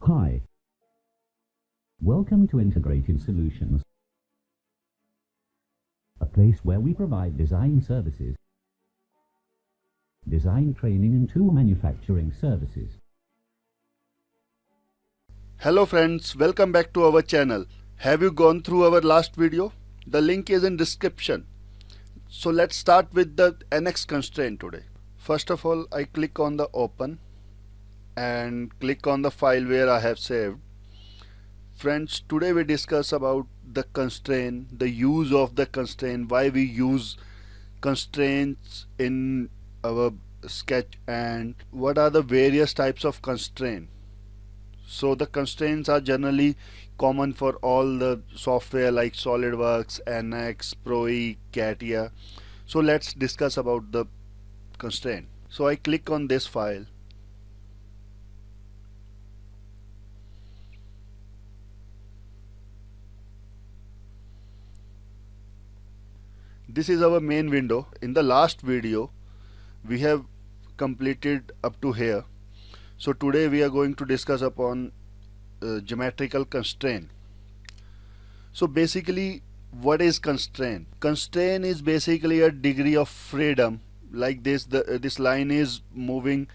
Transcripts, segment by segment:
Hi, welcome to Integrated Solutions, a place where we provide design services, design training and tool manufacturing services. Hello friends, welcome back to our channel. Have you gone through our last video? The link is in description. So let's start with the NX constraint today. First of all, I click on the open and click on the file where I have saved. Friends, today we discuss about the constraint, the use of the constraint, why we use constraints in our sketch, and what are the various types of constraint. So the constraints are generally common for all the software like SolidWorks, NX, ProE, CATIA. So let's discuss about the constraint. So I click on this file. This is our main window. In the last video we have completed up to here. So today we are going to discuss upon geometrical constraint. So basically, what is constraint? Constraint is basically a degree of freedom. Like this, this line is moving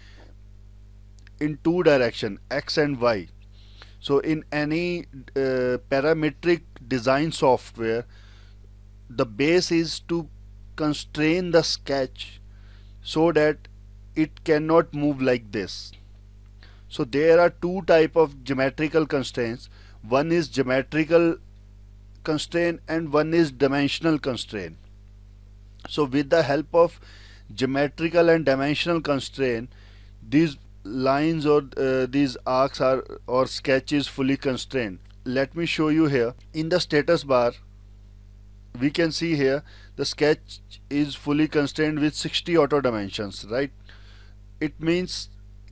in two direction, x and y. So in any parametric design software, the base is to constrain the sketch so that it cannot move like this. So there are two type of geometrical constraints. One is geometrical constraint and one is dimensional constraint. So with the help of geometrical and dimensional constraint, these lines or these arcs are or sketch is fully constrained. Let me show you here. In the status bar, we can see here the sketch is fully constrained with 60 auto dimensions, right? It means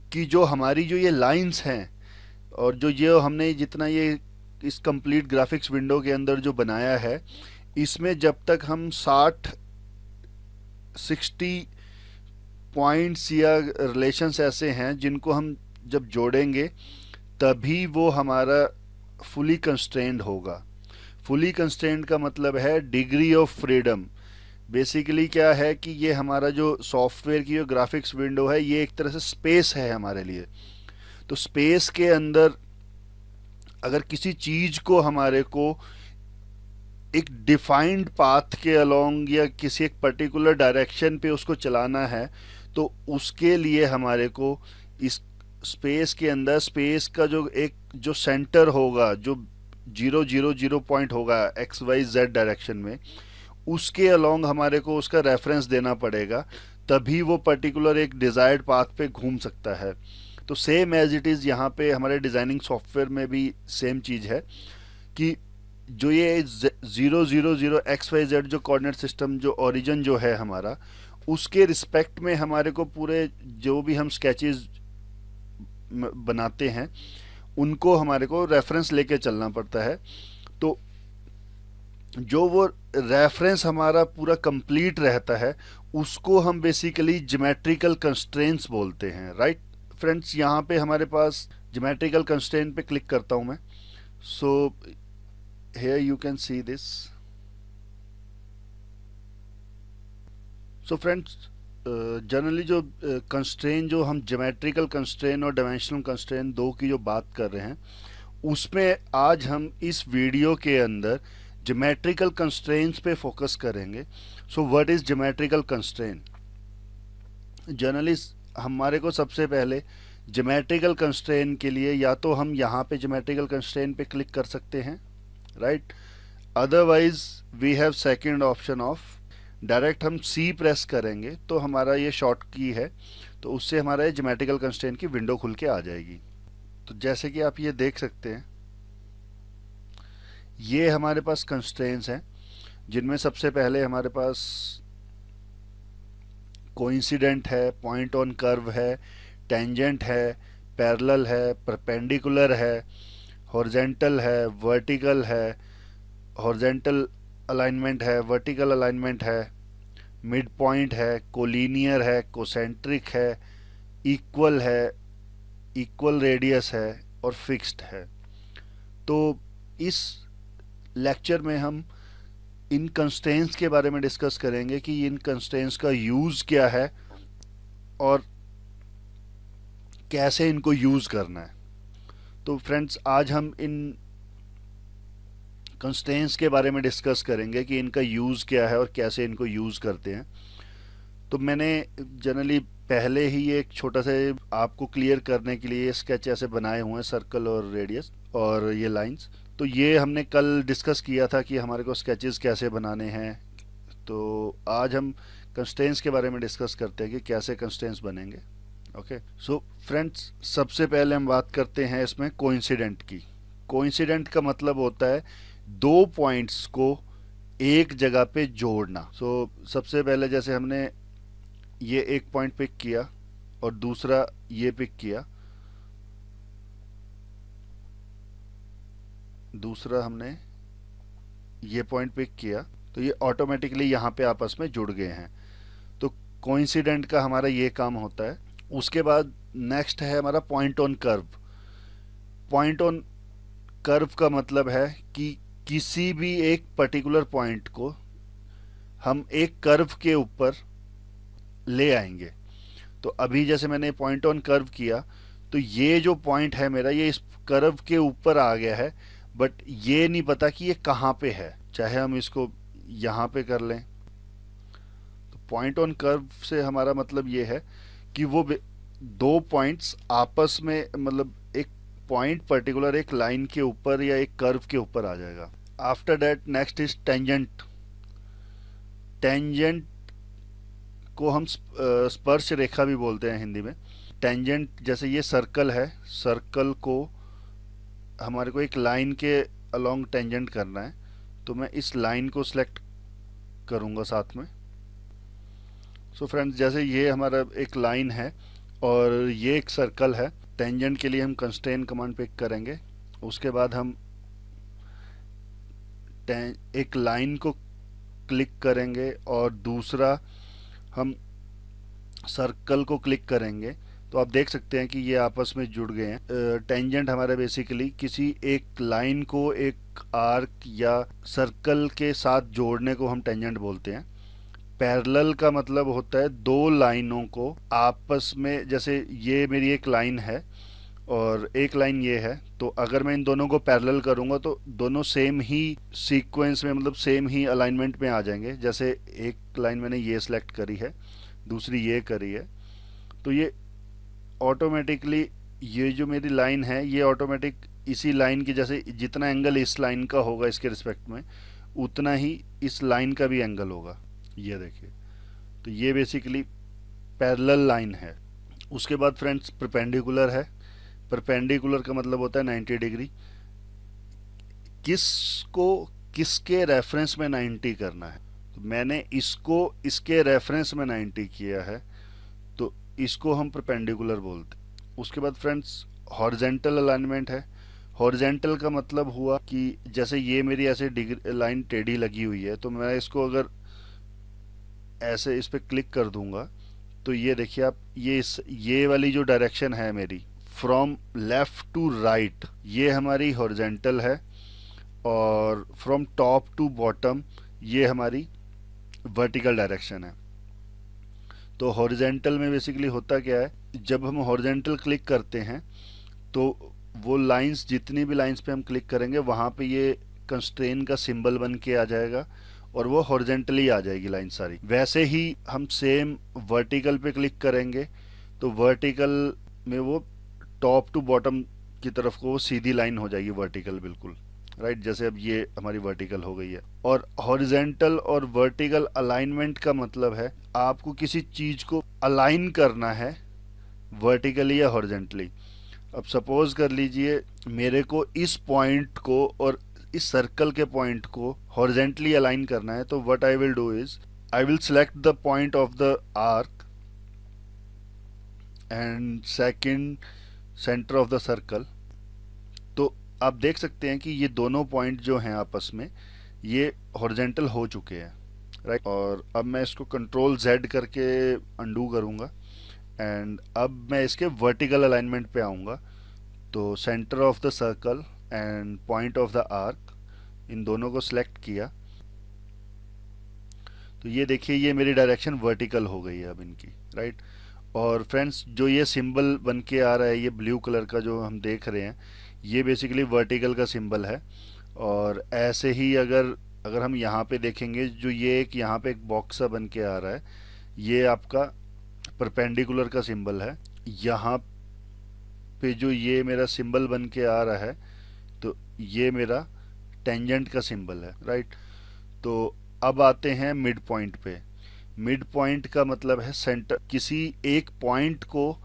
कि जो हमारी जो ये lines हैं और जो ये हमने जितना ये इस कंप्लीट ग्राफिक्स विंडो के अंदर जो बनाया है, इसमें जब तक हम 60 पॉइंट्स या रिलेशंस ऐसे हैं जिनको हम जब जोड़ेंगे तभी वो हमारा फुली कंस्ट्रेंड होगा. फुली कंस्ट्रेंड का मतलब है डिग्री ऑफ फ्रीडम. बेसिकली क्या है कि ये हमारा जो सॉफ्टवेयर की जो ग्राफिक्स विंडो है ये एक तरह से स्पेस है हमारे लिए. तो स्पेस के अंदर अगर किसी चीज को हमारे को एक डिफाइंड पाथ के अलोंग या किसी एक पर्टिकुलर डायरेक्शन पे उसको चलाना है, तो उसके लिए हमारे को इस स्पेस के अंदर स्पेस का जो एक जो सेंटर होगा, जो 0 पॉइंट होगा एक्स वाई जेड डायरेक्शन में, उसके अलोंग हमारे को उसका रेफरेंस देना पड़ेगा, तभी वो पर्टिकुलर एक डिजायर्ड पाथ पे घूम सकता है. तो सेम एज इट इज़ यहाँ पे हमारे डिज़ाइनिंग सॉफ्टवेयर में भी सेम चीज़ है कि जो ये 0 एक्स वाई जेड जो कोऑर्डिनेट सिस्टम जो ओरिजिन जो है हमारा, उसके रिस्पेक्ट में हमारे को पूरे जो भी हम स्केचेस बनाते हैं उनको हमारे को रेफरेंस लेके चलना पड़ता है. तो जो वो रेफरेंस हमारा पूरा कंप्लीट रहता है उसको हम बेसिकली ज्योमेट्रिकल कंस्ट्रेंट्स बोलते हैं, राइट फ्रेंड्स. यहाँ पे हमारे पास ज्योमेट्रिकल कंस्ट्रेंट पे क्लिक करता हूँ मैं. सो here you can see this. So friends, generally जो कंस्ट्रेंट जो हम ज्योमेट्रिकल कंस्ट्रेंट और डायमेंशनल कंस्ट्रेंट दो की जो बात कर रहे हैं, उसमें आज हम इस वीडियो के अंदर ज्योमेट्रिकल कंस्ट्रेंट्स पे फोकस करेंगे. So what is geometrical constraint? Generally हमारे को सबसे पहले ज्योमेट्रिकल कंस्ट्रेंट के लिए या तो हम यहाँ पे ज्योमेट्रिकल कंस्ट्रेंट पे क्लिक कर सकते हैं, right. Otherwise we have second option of direct हम सी प्रेस करेंगे तो हमारा ये शॉर्ट की है, तो उससे हमारा ये ज्योमेट्रिकल कंस्ट्रेंट की विंडो खुल के आ जाएगी. तो जैसे कि आप ये देख सकते हैं, ये हमारे पास कंस्ट्रेंट्स हैं जिनमें सबसे पहले हमारे पास कोइंसिडेंट है, पॉइंट ऑन कर्व है, टेंजेंट है, पैरेलल है, परपेंडिकुलर है, हॉरिजेंटल है, वर्टिकल है, हॉरिजेंटल अलाइनमेंट है, वर्टिकल अलाइनमेंट है, मिड पॉइंट है, कोलिनियर है, कोसेंट्रिक है, इक्वल रेडियस है, और फिक्स्ड है। तो इस लेक्चर में हम इन कंस्ट्रेंट्स के बारे में डिस्कस करेंगे कि इन कंस्ट्रेंट्स का यूज़ क्या है और कैसे इनको यूज़ करना है। तो फ्रेंड्स, आज हम इन कंस्ट्रेंट्स के बारे में डिस्कस करेंगे कि इनका यूज़ क्या है और कैसे इनको यूज़ करते हैं। तो मैंने जनरली पहले ही एक छोटा सा आपको क्लियर करने के लिए स्केच ऐसे बनाए हुए हैं, सर्कल और रेडियस और ये लाइंस। तो ये हमने कल डिस्कस किया था कि हमारे को स्केचेस कैसे बनाने हैं। तो आज हम कंस्ट्रेंट्स के बारे में डिस्कस करते हैं कि कैसे कंस्ट्रेंट्स बनेंगे। ओके, सो फ्रेंड्स, सबसे पहले हम बात करते हैं इसमें कोइंसिडेंट की। कोइंसिडेंट का मतलब होता है दो पॉइंट्स को एक जगह पे जोड़ना। सो सबसे पहले जैसे हमने ये एक पॉइंट पिक किया और दूसरा ये पिक किया, दूसरा हमने ये पॉइंट पिक किया, तो ये ऑटोमेटिकली यहाँ पे आपस में जुड़ गए हैं। तो कोइंसिडेंट का हमारा ये काम होता है। उसके बाद नेक्स्ट है हमारा point on curve. Point on curve का मतलब है कि किसी भी एक पर्टिकुलर पॉइंट को हम एक कर्व के ऊपर ले आएंगे। तो अभी जैसे मैंने पॉइंट ऑन कर्व किया, तो ये जो पॉइंट है मेरा, ये इस कर्व के ऊपर आ गया है, बट ये नहीं पता कि ये कहाँ पे है। चाहे हम इसको यहाँ पे कर लें। तो पॉइंट ऑन कर्व से हमारा मतलब ये है कि वो दो पॉइंट्स आपस में, मतलब एक पॉइंट पर्टिकुलर एक लाइन के ऊपर या एक कर्व के ऊपर आ जाएगा। After that next is tangent. Tangent को हम स्पर्श रेखा भी बोलते हैं हिंदी में। टेंजेंट जैसे ये सर्कल है, सर्कल को हमारे को एक लाइन के अलोंग टेंजेंट करना है, तो मैं इस लाइन को सिलेक्ट करूंगा साथ में। सो फ्रेंड्स, जैसे ये हमारा एक लाइन है और ये एक सर्कल है, टेंजेंट के लिए हम कंस्ट्रेंट कमांड पिक करेंगे। उसके बाद हम एक लाइन को क्लिक करेंगे और दूसरा हम सर्कल को क्लिक करेंगे। तो आप देख सकते हैं कि ये आपस में जुड़ गए हैं। टेंजेंट हमारा बेसिकली किसी एक लाइन को एक आर्क या सर्कल के साथ जोड़ने को हम टेंजेंट बोलते हैं। पैरेलल का मतलब होता है दो लाइनों को आपस में, जैसे ये मेरी एक लाइन है और एक लाइन ये है, तो अगर मैं इन दोनों को पैरेलल करूंगा तो दोनों सेम ही सीक्वेंस में, मतलब सेम ही अलाइनमेंट में आ जाएंगे। जैसे एक लाइन मैंने ये सिलेक्ट करी है, दूसरी ये करी है, तो ये ऑटोमेटिकली ये जो मेरी लाइन है ये ऑटोमेटिक इसी लाइन की, जैसे जितना एंगल इस लाइन का होगा इसके रिस्पेक्ट में, उतना ही इस लाइन का भी एंगल होगा। ये देखिए, तो ये बेसिकली पैरेलल लाइन है। उसके बाद फ्रेंड्स परपेंडिकुलर है। परपेंडिकुलर का मतलब होता है 90 डिग्री। किसको किसके रेफरेंस में 90 करना है, तो मैंने इसको इसके रेफरेंस में 90 किया है, तो इसको हम परपेंडिकुलर बोलते हैं। उसके बाद फ्रेंड्स हॉरिजेंटल अलाइनमेंट है। हॉरिजेंटल का मतलब हुआ कि जैसे ये मेरी ऐसे लाइन टेढ़ी लगी हुई है, तो मैं इसको अगर ऐसे इस पे क्लिक कर दूंगा, तो ये देखिए आप, ये वाली जो डायरेक्शन है मेरी फ्रॉम लेफ्ट टू राइट, ये हमारी हॉरिजेंटल है, और फ्रॉम टॉप टू बॉटम ये हमारी वर्टिकल डायरेक्शन है। तो हॉरिजेंटल में बेसिकली होता क्या है, जब हम हॉरिजेंटल क्लिक करते हैं तो वो लाइंस, जितनी भी लाइंस पे हम क्लिक करेंगे वहाँ पे ये कंस्ट्रेन का सिंबल बन के आ जाएगा और वो हॉरिजेंटली आ जाएगी लाइन सारी। वैसे ही हम सेम वर्टिकल पे क्लिक करेंगे तो वर्टिकल में वो टॉप टू बॉटम की तरफ को सीधी लाइन हो जाएगी वर्टिकल, बिल्कुल राइट। जैसे अब ये हमारी वर्टिकल हो गई है। और हॉरिजेंटल और वर्टिकल अलाइनमेंट का मतलब है आपको किसी चीज को अलाइन करना है वर्टिकली या हॉरिजेंटली। अब सपोज कर लीजिए मेरे को इस पॉइंट को और इस सर्कल के पॉइंट को हॉरिजेंटली अलाइन करना है, तो what I will do is I will select the point of the arc and second centre of the circle. तो आप देख सकते हैं कि ये दोनों पॉइंट जो हैं आपस में ये हॉरिजेंटल हो चुके हैं, राइट। और अब मैं इसको कंट्रोल Z करके अंडू करूंगा एंड अब मैं इसके वर्टिकल अलाइनमेंट पे आऊंगा, तो centre of the circle and point of the arc, इन दोनों को सिलेक्ट किया। तो ये देखिए ये मेरी डायरेक्शन वर्टिकल हो गई है अब इनकी, राइट। और फ्रेंड्स जो ये सिंबल बन के आ रहा है, ये ब्लू कलर का जो हम देख रहे हैं, ये बेसिकली वर्टिकल का सिंबल है। और ऐसे ही अगर अगर हम यहाँ पे देखेंगे, जो ये एक यहाँ पे एक बॉक्स सा बन के आ रहा है, ये आपका परपेंडिकुलर का सिंबल है। यहाँ पे जो ये मेरा सिंबल बन के आ रहा है, तो ये मेरा टेंजेंट का सिंबल है, राइट। तो अब आते हैं मिड पॉइंट पे। मिड पॉइंट का मतलब है सेंटर, किसी एक पॉइंट को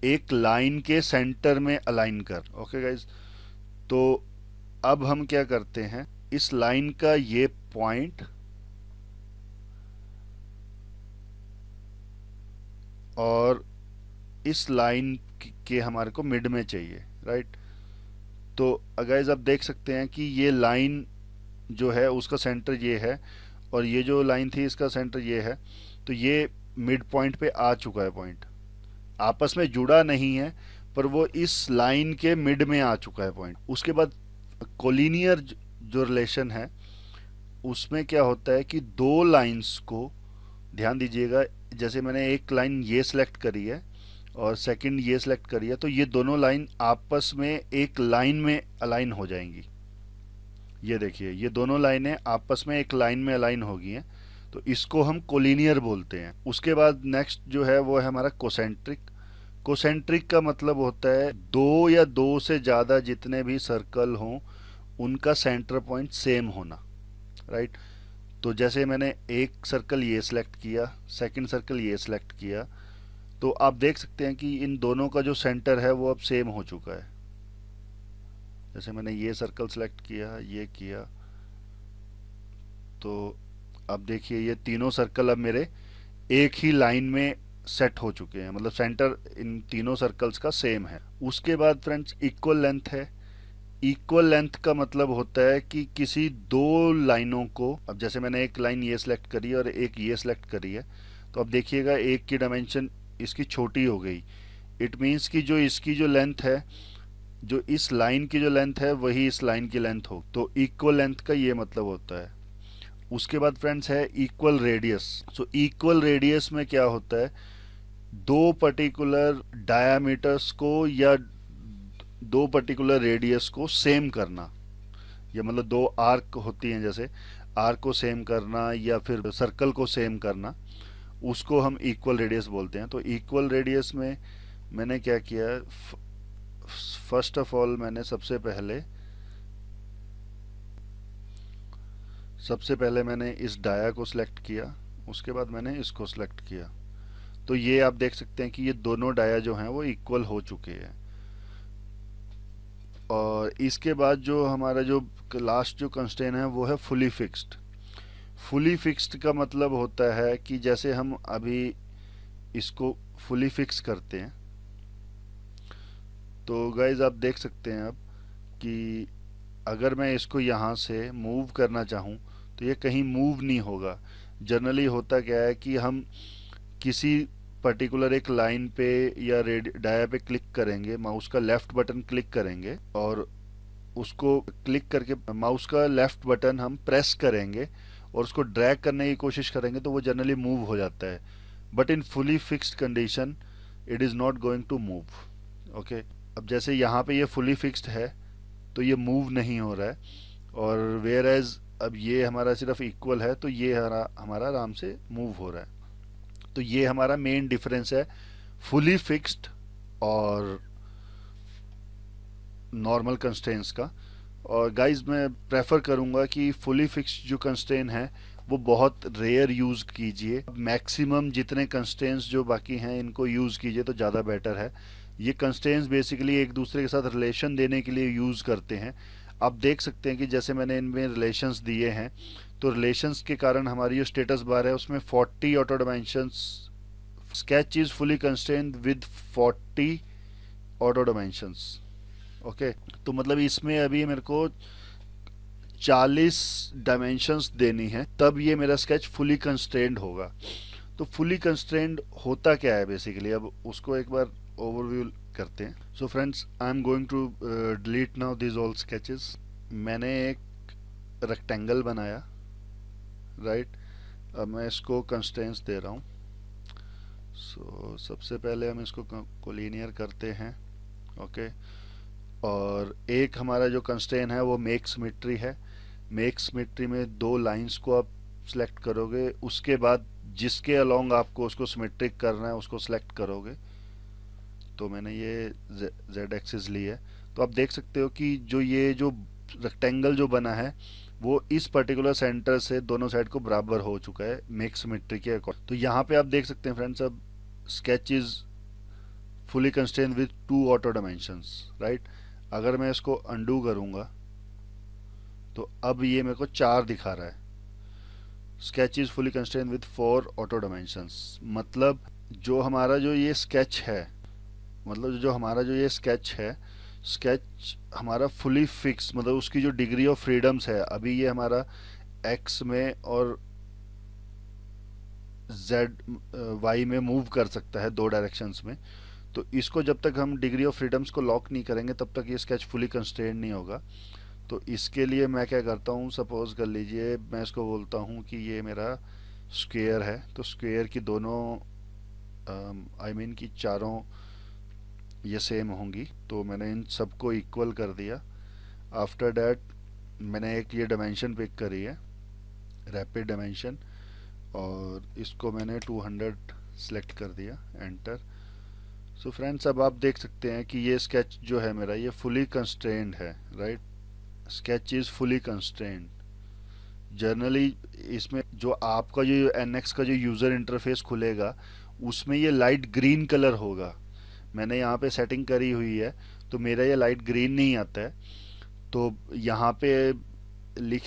एक लाइन के सेंटर में अलाइन कर। ओके गाइज, तो अब हम क्या करते हैं, इस लाइन का ये पॉइंट और इस लाइन के हमारे को मिड में चाहिए, राइट। तो गाइज आप देख सकते हैं कि ये लाइन जो है उसका सेंटर ये है, और ये जो लाइन थी इसका सेंटर ये है। तो ये मिड पॉइंट पे आ चुका है, पॉइंट आपस में जुड़ा नहीं है पर वो इस लाइन के मिड में आ चुका है पॉइंट। उसके बाद कोलिनियर जो रिलेशन है उसमें क्या होता है कि दो लाइंस को, ध्यान दीजिएगा, जैसे मैंने एक लाइन ये सिलेक्ट करी है और सेकंड ये सिलेक्ट करी है, तो ये दोनों लाइन आपस में एक लाइन में अलाइन हो जाएंगी। ये देखिए ये दोनों लाइनें आपस में एक लाइन में अलाइन हो गई हैं, तो इसको हम कोलिनियर बोलते हैं। उसके बाद नेक्स्ट जो है वो है हमारा कोसेंट्रिक। कोसेंट्रिक का मतलब होता है दो या दो से ज़्यादा जितने भी सर्कल हों उनका सेंटर पॉइंट सेम होना, राइट। तो जैसे मैंने एक सर्कल ये सिलेक्ट किया, सेकंड सर्कल ये सिलेक्ट किया, तो आप देख सकते हैं कि इन दोनों का जो सेंटर है वो अब सेम हो चुका है। जैसे मैंने ये सर्कल सेलेक्ट किया, ये किया, तो अब देखिए ये तीनों सर्कल अब मेरे एक ही लाइन में सेट हो चुके हैं, मतलब सेंटर इन तीनों सर्कल्स का सेम है। उसके बाद फ्रेंड्स इक्वल लेंथ है। इक्वल लेंथ का मतलब होता है कि किसी दो लाइनों को, अब जैसे मैंने एक लाइन ये सिलेक्ट करी और एक ये सिलेक्ट करी है, तो अब देखिएगा एक की डायमेंशन इसकी छोटी हो गई। इट मीन्स कि जो इसकी जो लेंथ है, जो इस लाइन की जो लेंथ है वही इस लाइन की लेंथ हो, तो इक्वल लेंथ का ये मतलब होता है। उसके बाद फ्रेंड्स है equal radius. So equal radius में क्या होता है, दो पर्टिकुलर डायामीटर्स को या दो पर्टिकुलर रेडियस को सेम करना, या मतलब दो आर्क होती हैं, जैसे आर्क को सेम करना या फिर सर्कल को सेम करना, उसको हम इक्वल रेडियस बोलते हैं। तो इक्वल रेडियस में मैंने क्या किया, फर्स्ट ऑफ ऑल मैंने सबसे पहले मैंने इस डाया को सिलेक्ट किया, उसके बाद मैंने इसको सिलेक्ट किया। तो ये आप देख सकते हैं कि ये दोनों डाया जो हैं वो इक्वल हो चुके हैं। और इसके बाद जो हमारा जो लास्ट जो कंस्ट्रेंट है वो है फुली फिक्स्ड। फुली फिक्स्ड का मतलब होता है कि जैसे हम अभी इसको फुली फिक्स करते हैं, तो गाइज आप देख सकते हैं अब कि अगर मैं इसको यहाँ से मूव करना चाहूँ तो ये कहीं मूव नहीं होगा। जनरली होता क्या है कि हम किसी पर्टिकुलर एक लाइन पे या डाया पे क्लिक करेंगे, माउस का लेफ्ट बटन क्लिक करेंगे और उसको क्लिक करके माउस का लेफ्ट बटन हम प्रेस करेंगे और उसको ड्रैग करने की कोशिश करेंगे तो वो जनरली मूव हो जाता है। But in fully fixed condition it is not going to move. Okay, अब जैसे यहाँ पे ये फुली फिक्स्ड है तो ये मूव नहीं हो रहा है, और वेयर एज अब ये हमारा सिर्फ इक्वल है तो ये हमारा आराम से मूव हो रहा है। तो ये हमारा मेन डिफरेंस है फुली फिक्स्ड और नॉर्मल कंस्ट्रेंट्स का। और गाइज मैं प्रेफर करूंगा कि फुली फिक्स्ड जो कंस्ट्रेंट है वो बहुत रेयर यूज़ कीजिए। मैक्सिमम जितने कंस्ट्रेंट्स जो बाकी हैं इनको यूज़ कीजिए तो ज़्यादा बेटर है। ये कंस्ट्रेंट्स बेसिकली एक दूसरे के साथ रिलेशन देने के लिए यूज़ करते हैं। आप देख सकते हैं कि जैसे मैंने इनमें रिलेशंस दिए हैं, तो रिलेशंस के कारण हमारी जो स्टेटस बार है उसमें 40 auto dimensions, sketch is fully constraint with 40 auto dimensions. Okay, तो मतलब इसमें अभी मेरे को 40 डायमेंशंस देनी है, तब ये मेरा स्केच फुली कंस्ट्रेंट होगा। तो फुली कंस्ट्रेंड होता क्या है बेसिकली, अब उसको एक बार ओवरव्यू करते हैं. So friends, I am going to delete now this all sketches. मैंने एक रेक्टेंगल बनाया, राइट. अब मैं इसको कंस्ट्रेंट्स दे रहा हूँ. सबसे पहले हम इसको कोलिनियर करते हैं. ओके. और एक हमारा जो कंस्ट्रेंट है वो मेक सिमेट्री है. मेक सिमेट्री में दो लाइंस को आप सिलेक्ट करोगे, उसके बाद जिसके अलोंग आपको उसको सिमेट्रिक करना है उसको सिलेक्ट करोगे. तो मैंने ये जेड एक्सिस ली है. तो आप देख सकते हो कि ये जो रेक्टेंगल जो बना है वो इस पर्टिकुलर सेंटर से दोनों साइड को बराबर हो चुका है मेक सिमेट्री के अकॉर्डिंग. तो यहाँ पे आप देख सकते हैं फ्रेंड्स, अब sketch is fully constraint with 2 auto dimensions, right. अगर मैं इसको अंडू करूंगा तो अब ये मेरे को 4 दिखा रहा है. Sketch is fully constraint with 4 auto dimensions. मतलब जो हमारा जो ये स्केच है, स्केच हमारा फुली फिक्स, मतलब उसकी जो डिग्री ऑफ फ्रीडम्स है, अभी ये हमारा एक्स में और जेड वाई में मूव कर सकता है 2 डायरेक्शंस में. तो इसको जब तक हम डिग्री ऑफ फ्रीडम्स को लॉक नहीं करेंगे तब तक ये स्केच फुली कंस्ट्रेंट नहीं होगा. तो इसके लिए मैं क्या करता हूँ, सपोज कर लीजिए मैं इसको बोलता हूँ कि ये मेरा स्क्वायर है. तो स्क्वायर की दोनों आई मीन की चारों ये सेम होंगी. तो मैंने इन सबको इक्वल कर दिया. आफ्टर डैट मैंने एक ये डायमेंशन पिक करी है, रैपिड डायमेंशन, और इसको मैंने 200 सेलेक्ट कर दिया, एंटर. सो फ्रेंड्स, अब आप देख सकते हैं कि ये स्केच जो है मेरा ये फुली कंस्ट्रेंड है, right. Sketch is fully constrained. Generally इसमें जो आपका जो एनएक्स का जो यूज़र इंटरफेस खुलेगा उसमें ये लाइट ग्रीन कलर होगा. मैंने यहाँ पे सेटिंग करी हुई है तो मेरा ये लाइट ग्रीन नहीं आता है. तो यहाँ पे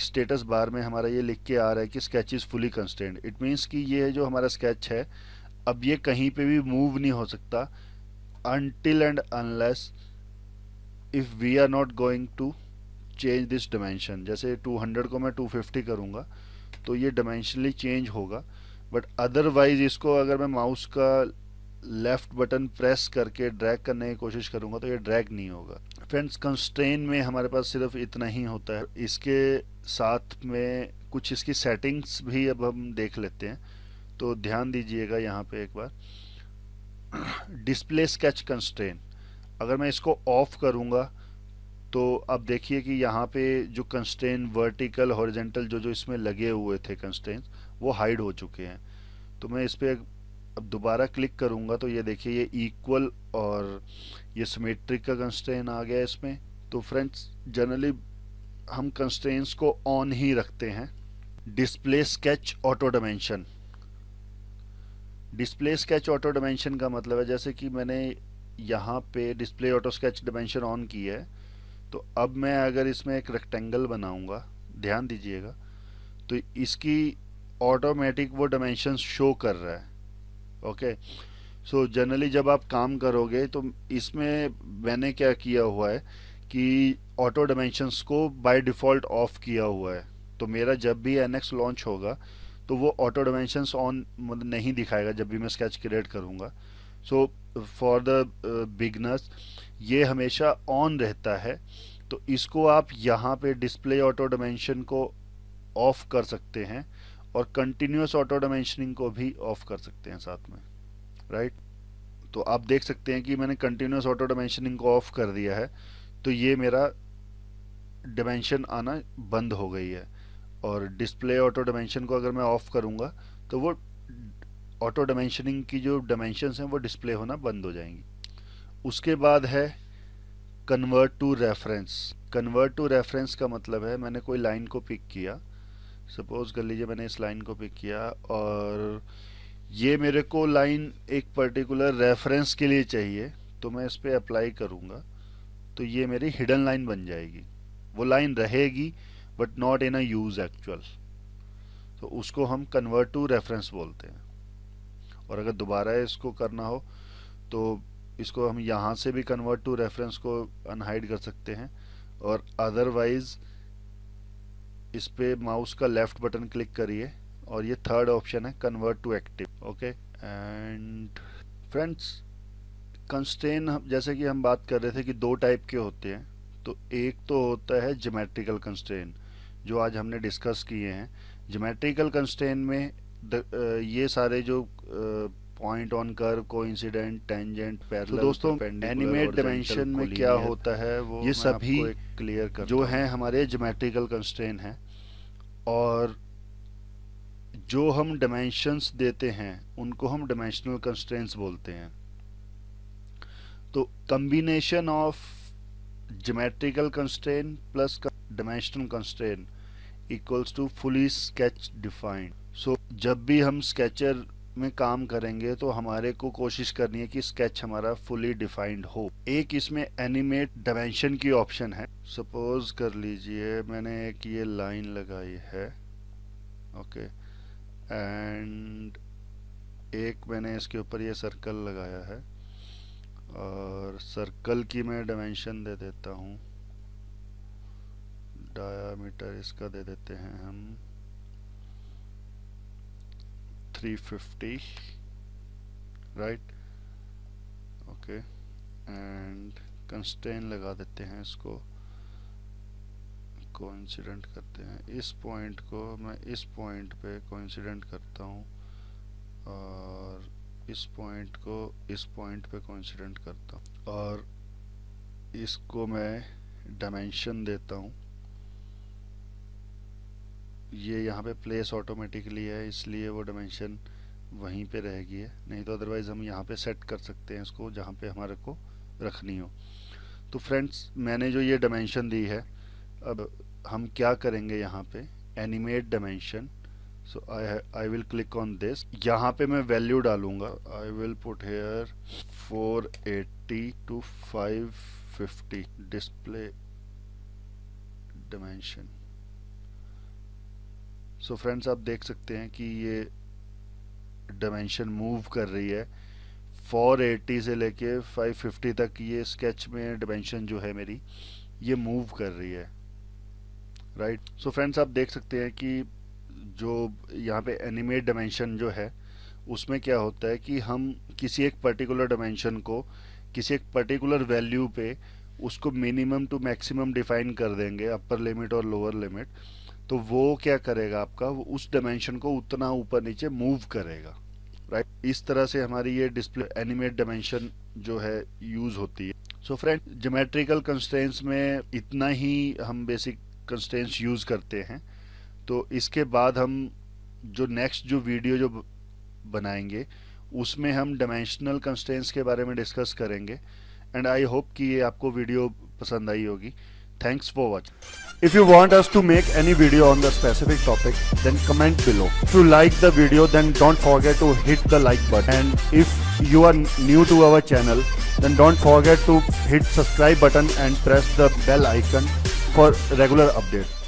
स्टेटस बार में हमारा ये लिख के आ रहा है कि sketch is fully constrained. It means कि ये जो हमारा स्केच है अब ये कहीं पे भी मूव नहीं हो सकता until and unless if we are not going to change this dimension. जैसे 200 को मैं 250 करूँगा तो ये डायमेंशनली चेंज होगा, बट अदरवाइज इसको अगर मैं माउस का लेफ्ट बटन प्रेस करके ड्रैग करने की कोशिश करूँगा तो ये ड्रैग नहीं होगा. फ्रेंड्स, कंस्ट्रेन में हमारे पास सिर्फ इतना ही होता है. इसके साथ में कुछ इसकी सेटिंग्स भी अब हम देख लेते हैं. तो ध्यान दीजिएगा यहाँ पे एक बार, डिस्प्ले स्केच कंस्ट्रेन. अगर मैं इसको ऑफ करूँगा तो अब देखिए कि यहाँ पे जो कंस्ट्रेन वर्टिकल हॉरिजेंटल जो इसमें लगे हुए थे कंस्ट्रेन वो हाइड हो चुके हैं. तो मैं इस पर अब दोबारा क्लिक करूँगा तो ये देखिए ये इक्वल और ये सिमेट्रिक का कंस्ट्रेन आ गया इसमें. तो फ्रेंड्स, जनरली हम कंस्ट्रेंट्स को ऑन ही रखते हैं. Display sketch auto dimension. Display sketch auto dimension का मतलब है जैसे कि मैंने यहाँ पे display auto sketch dimension on किया है. तो अब मैं अगर इसमें एक रेक्टेंगल बनाऊंगा, ध्यान दीजिएगा, तो इसकी ऑटोमेटिक वो डायमेंशन शो कर रहा है. ओके. सो जनरली जब आप काम करोगे तो इसमें मैंने क्या किया हुआ है कि ऑटो डायमेंशंस को बाय डिफ़ॉल्ट ऑफ किया हुआ है. तो मेरा जब भी एनएक्स लॉन्च होगा तो वो ऑटो डायमेंशंस ऑन नहीं दिखाएगा जब भी मैं स्केच क्रिएट करूँगा. सो फॉर द बिगनर्स ये हमेशा ऑन रहता है. तो इसको आप यहाँ पे डिस्प्ले ऑटो डायमेंशन को ऑफ कर सकते हैं और कंटिन्यूस ऑटो डायमेंशनिंग को भी ऑफ कर सकते हैं साथ में, राइट. तो आप देख सकते हैं कि मैंने कंटिन्यूस ऑटो डायमेंशनिंग को ऑफ कर दिया है तो ये मेरा डायमेंशन आना बंद हो गई है. और डिस्प्ले ऑटो डायमेंशन को अगर मैं ऑफ करूँगा तो वो ऑटो डायमेंशनिंग की जो डायमेंशंस हैं वो डिस्प्ले होना बंद हो जाएंगी. उसके बाद है convert to reference. Convert to reference का मतलब है मैंने कोई लाइन को पिक किया, सपोज कर लीजिए मैंने इस लाइन को पिक किया और ये मेरे को लाइन एक पर्टिकुलर रेफरेंस के लिए चाहिए. तो मैं इस पर अप्लाई करूँगा तो ये मेरी हिडन लाइन बन जाएगी. वो लाइन रहेगी but not in a use actual. तो उसको हम कन्वर्ट टू रेफरेंस बोलते हैं. और अगर दोबारा इसको करना हो तो इसको हम यहाँ से भी कन्वर्ट टू रेफरेंस को अनहाइड कर सकते हैं. और अदरवाइज इस पे माउस का लेफ्ट बटन क्लिक करिए और ये थर्ड ऑप्शन है convert to active. Okay, and friends constrain जैसे कि हम बात कर रहे थे कि दो टाइप के होते हैं। तो एक तो होता है ज्योमेट्रिकल कंस्ट्रेन जो आज हमने डिस्कस किए हैं। ज्योमेट्रिकल कंस्ट्रेन में ये सारे जो point on curve, coincident, tangent, parallel, तो दोस्तों एनिमेट डायमेंशन में क्या होता है वो ये सभी क्लियर कर जो हैं हमारे ज्योमेट्रिकल कंस्ट्रेन हैं। और जो हम डायमेंशंस देते हैं उनको हम डायमेंशनल कंस्ट्रेंट्स बोलते हैं। तो combination of geometrical constraint plus dimensional constraint equals to fully sketch defined. So जब भी हम स्केचर में काम करेंगे तो हमारे को कोशिश करनी है कि स्केच हमारा फुली डिफाइंड हो। एक इसमें एनिमेट डायमेंशन की ऑप्शन है। सपोज कर लीजिए मैंने एक ये लाइन लगाई है, ओके, एंड एक मैंने इसके ऊपर ये सर्कल लगाया है और सर्कल की मैं डायमेंशन दे देता हूँ, डायामीटर इसका दे देते हैं हम 350, राइट, ओके, एंड कंस्ट्रेंट लगा देते हैं, इसको कोइंसिडेंट करते हैं। इस पॉइंट को मैं इस पॉइंट पे कोइंसिडेंट करता हूँ और इस पॉइंट को इस पॉइंट पे कोइंसिडेंट करता हूँ और इसको मैं डायमेंशन देता हूँ। ये यहाँ पे प्लेस ऑटोमेटिकली है इसलिए वो डायमेंशन वहीं पे रहेगी है, नहीं तो अदरवाइज हम यहाँ पे सेट कर सकते हैं इसको जहाँ पे हमारे को रखनी हो। तो फ्रेंड्स मैंने जो ये डायमेंशन दी है, अब हम क्या करेंगे यहाँ पे animate dimension. So I will click on this, यहाँ पे मैं वैल्यू डालूंगा। I will put here 480 to 550 display dimension. So friends आप देख सकते हैं कि ये डायमेंशन मूव कर रही है 480 से लेके 550 तक। ये स्केच में डायमेंशन जो है मेरी ये मूव कर रही है, राइट। सो फ्रेंड्स आप देख सकते हैं कि जो यहाँ पे एनिमेट डायमेंशन जो है उसमें क्या होता है कि हम किसी एक पर्टिकुलर डायमेंशन को किसी एक पर्टिकुलर वैल्यू पे उसको मिनिमम टू मैक्सिमम डिफाइन कर देंगे, अपर लिमिट और लोअर लिमिट। तो वो क्या करेगा आपका, वो उस डायमेंशन को उतना ऊपर नीचे मूव करेगा, राइट। इस तरह से हमारी ये डिस्प्ले एनिमेट डायमेंशन जो है यूज होती है। सो फ्रेंड ज्योमेट्रिकल कंस्ट्रेंट्स में इतना ही हम बेसिक कंस्ट्रेंट्स यूज करते हैं। तो इसके बाद हम जो नेक्स्ट जो वीडियो जो बनाएंगे उसमें हम डायमेंशनल कंस्ट्रेंट्स के बारे में डिस्कस करेंगे। एंड आई होप कि ये आपको वीडियो पसंद आई होगी। Thanks for watching. If you want us to make any video on the specific topic, then comment below. If you like the video, then don't forget to hit the like button. And if you are new to our channel, then don't forget to hit subscribe button and press the bell icon for regular updates.